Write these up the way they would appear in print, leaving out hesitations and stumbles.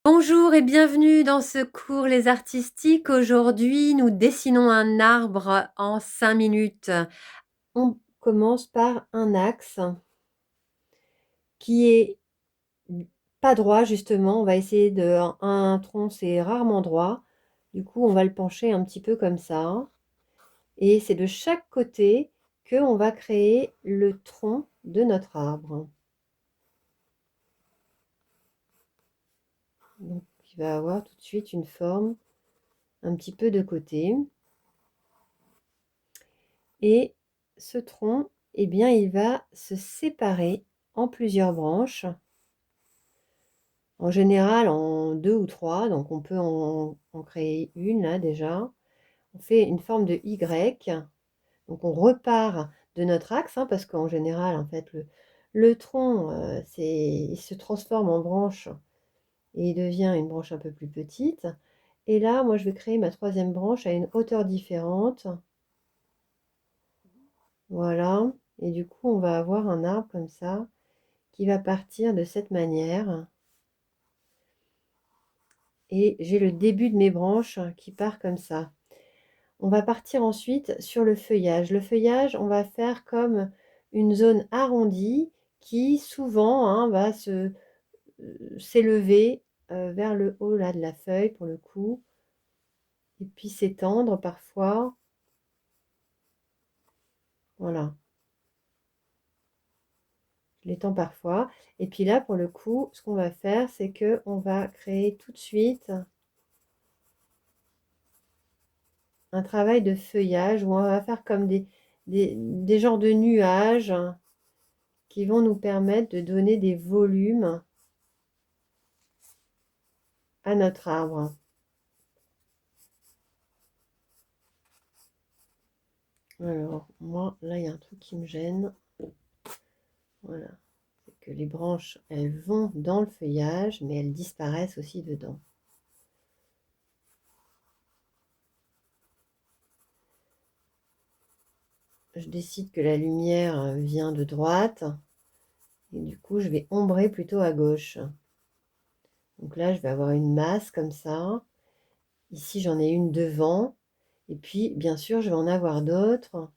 Bonjour et bienvenue dans ce cours Les Artistiques. Aujourd'hui, nous dessinons un arbre en 5 minutes. On commence par un axe qui est pas droit justement. On va essayer de... Un tronc, c'est rarement droit. Du coup, on va le pencher un petit peu comme ça. Et c'est de chaque côté qu'on va créer le tronc de notre arbre. Donc, il va avoir tout de suite une forme un petit peu de côté. Et ce tronc, eh bien, il va se séparer en plusieurs branches, en général en 2 ou 3, donc on peut en créer une là déjà. On fait une forme de Y, donc on repart de notre axe, parce qu'en général, en fait, le tronc, il se transforme en branche et il devient une branche un peu plus petite. Et là, moi, je vais créer ma troisième branche à une hauteur différente. Voilà, et du coup, on va avoir un arbre comme ça, qui va partir de cette manière. Et j'ai le début de mes branches qui part comme ça. On va partir ensuite sur le feuillage. Le feuillage, on va faire comme une zone arrondie qui souvent va s'élever vers le haut là, de la feuille pour le coup. Et puis s'étendre parfois. Voilà. Je l'étends parfois. Et puis là, pour le coup, ce qu'on va faire, c'est que on va créer tout de suite un travail de feuillage où on va faire comme des genres de nuages qui vont nous permettre de donner des volumes à notre arbre. Alors, moi, là, il y a un truc qui me gêne. Voilà. C'est que les branches, elles vont dans le feuillage, mais elles disparaissent aussi dedans. Je décide que la lumière vient de droite. Et du coup, je vais ombrer plutôt à gauche. Donc là, je vais avoir une masse comme ça. Ici, j'en ai une devant. Et puis, bien sûr, je vais en avoir d'autres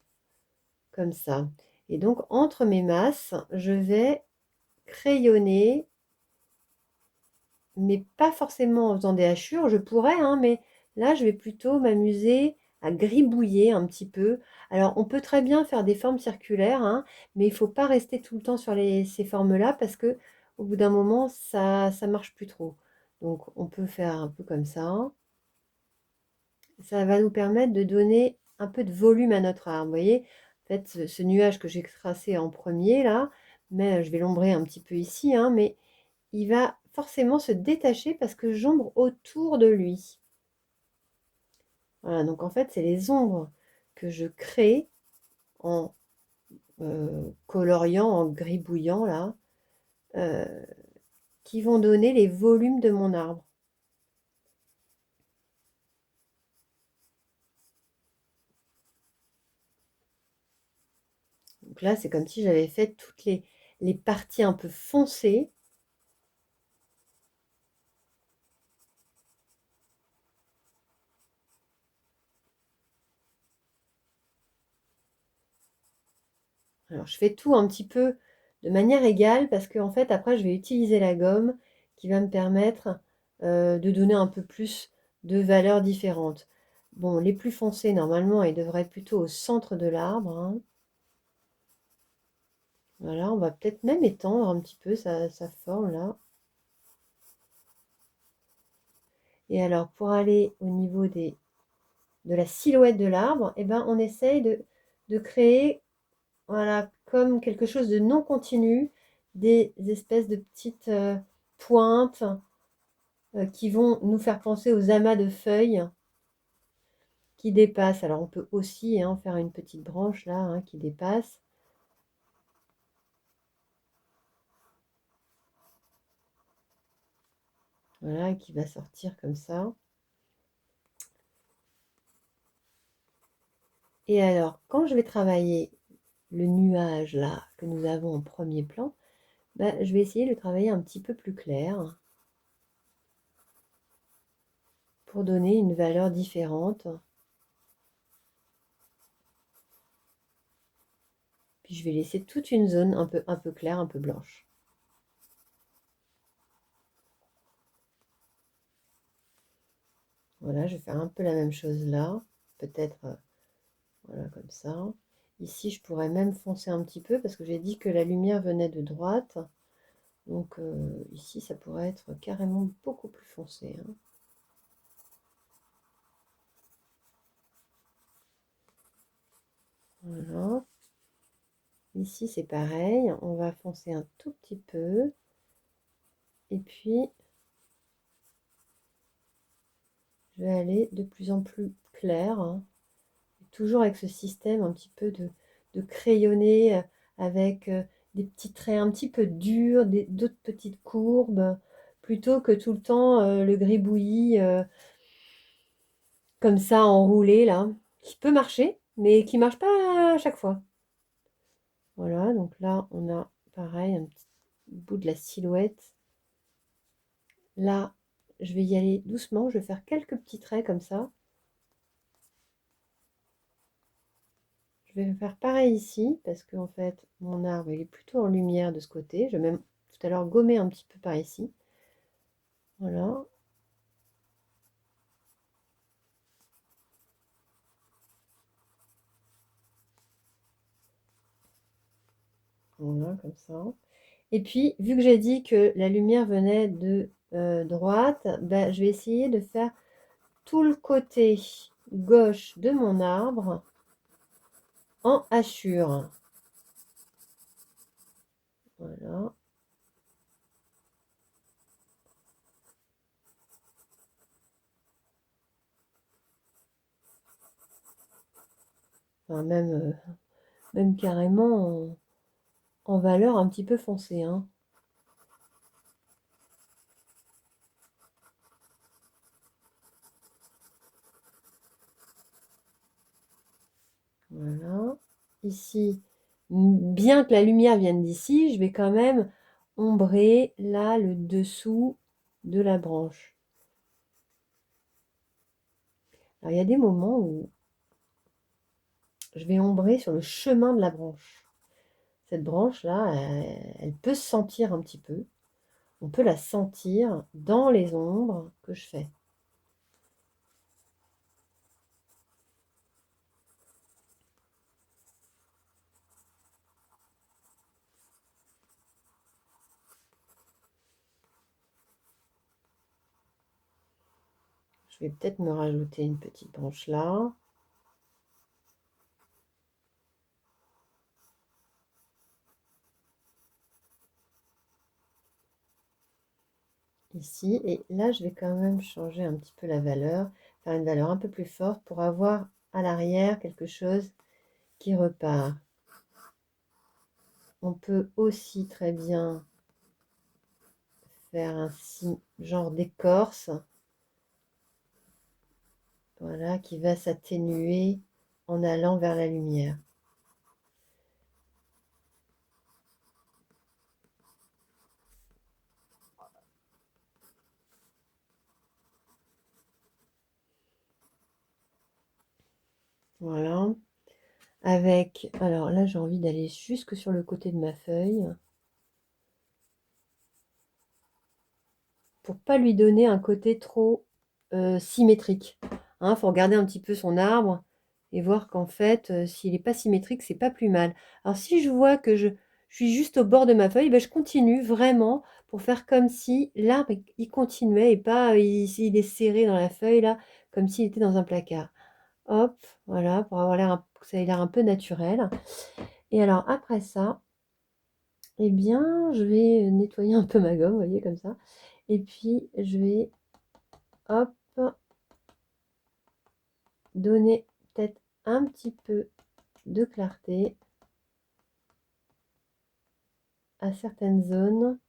comme ça. Et donc, entre mes masses, je vais crayonner, mais pas forcément en faisant des hachures. Je pourrais, mais là, je vais plutôt m'amuser à gribouiller un petit peu. Alors, on peut très bien faire des formes circulaires, mais il ne faut pas rester tout le temps sur ces formes-là parce que au bout d'un moment, ça marche plus trop. Donc, on peut faire un peu comme ça. Ça va nous permettre de donner un peu de volume à notre arbre. Vous voyez, en fait, ce nuage que j'ai tracé en premier, là, mais je vais l'ombrer un petit peu ici, mais il va forcément se détacher parce que j'ombre autour de lui. Voilà, donc en fait, c'est les ombres que je crée en coloriant, en gribouillant, là, qui vont donner les volumes de mon arbre. Donc là, c'est comme si j'avais fait toutes les parties un peu foncées. Alors, je fais tout un petit peu de manière égale parce qu'en fait, après, je vais utiliser la gomme qui va me permettre de donner un peu plus de valeurs différentes. Bon, les plus foncés, normalement, ils devraient être plutôt au centre de l'arbre. Voilà, on va peut-être même étendre un petit peu sa forme là. Et alors, pour aller au niveau de la silhouette de l'arbre, on essaye de créer, voilà, comme quelque chose de non continu, des espèces de petites pointes qui vont nous faire penser aux amas de feuilles qui dépassent. Alors, on peut aussi faire une petite branche là qui dépasse. Voilà, qui va sortir comme ça. Et alors, quand je vais travailler le nuage là que nous avons en premier plan, je vais essayer de travailler un petit peu plus clair. pour donner une valeur différente. Puis je vais laisser toute une zone un peu claire, un peu blanche. Voilà, je vais faire un peu la même chose là. Peut-être, voilà, comme ça. Ici, je pourrais même foncer un petit peu parce que j'ai dit que la lumière venait de droite. Donc ici, ça pourrait être carrément beaucoup plus foncé, hein. Voilà. Ici, c'est pareil. On va foncer un tout petit peu. Et puis, je vais aller de plus en plus clair, hein. Toujours avec ce système un petit peu de crayonné avec des petits traits un petit peu durs, d'autres petites courbes, plutôt que tout le temps le gribouillis comme ça enroulé là, qui peut marcher, mais qui marche pas à chaque fois. Voilà, donc là on a pareil un petit bout de la silhouette. Là, je vais y aller doucement, je vais faire quelques petits traits comme ça. Je vais faire pareil ici, parce que en fait, mon arbre, il est plutôt en lumière de ce côté. Je vais même tout à l'heure gommer un petit peu par ici. Voilà. Voilà, comme ça. Et puis, vu que j'ai dit que la lumière venait de droite, ben, je vais essayer de faire tout le côté gauche de mon arbre en hachure. Voilà. Enfin, même carrément en valeur un petit peu foncée, hein. Voilà. Ici, bien que la lumière vienne d'ici, je vais quand même ombrer là le dessous de la branche. Alors, il y a des moments où je vais ombrer sur le chemin de la branche. Cette branche-là, elle peut se sentir un petit peu. On peut la sentir dans les ombres que je fais. Je vais peut-être me rajouter une petite branche là. Ici, et là je vais quand même changer un petit peu la valeur, faire une valeur un peu plus forte pour avoir à l'arrière quelque chose qui repart. On peut aussi très bien faire un genre d'écorce, voilà, qui va s'atténuer en allant vers la lumière. Voilà. Avec, alors là j'ai envie d'aller jusque sur le côté de ma feuille pour pas lui donner un côté trop symétrique. Hein, faut regarder un petit peu son arbre et voir qu'en fait, s'il n'est pas symétrique, c'est pas plus mal. Alors si je vois que je suis juste au bord de ma feuille, ben, je continue vraiment pour faire comme si l'arbre il continuait et pas il est serré dans la feuille là, comme s'il était dans un placard. Hop, voilà, pour avoir l'air que ça ait l'air un peu naturel. Et alors après ça, eh bien, je vais nettoyer un peu ma gomme, vous voyez, comme ça. Et puis, je vais, hop, donner peut-être un petit peu de clarté à certaines zones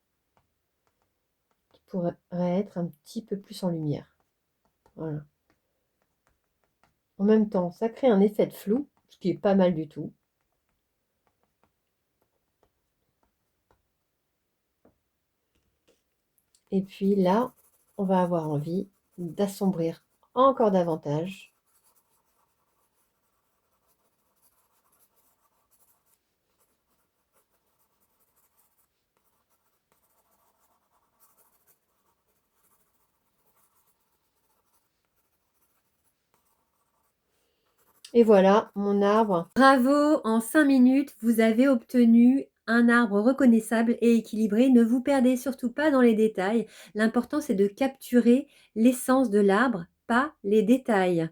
qui pourraient être un petit peu plus en lumière. Voilà. En même temps, ça crée un effet de flou, ce qui est pas mal du tout. Et puis là, on va avoir envie d'assombrir encore davantage. Et voilà mon arbre. Bravo, en 5 minutes, vous avez obtenu un arbre reconnaissable et équilibré. Ne vous perdez surtout pas dans les détails. L'important, c'est de capturer l'essence de l'arbre, pas les détails.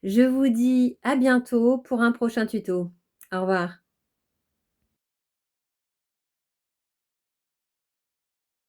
Je vous dis à bientôt pour un prochain tuto. Au revoir.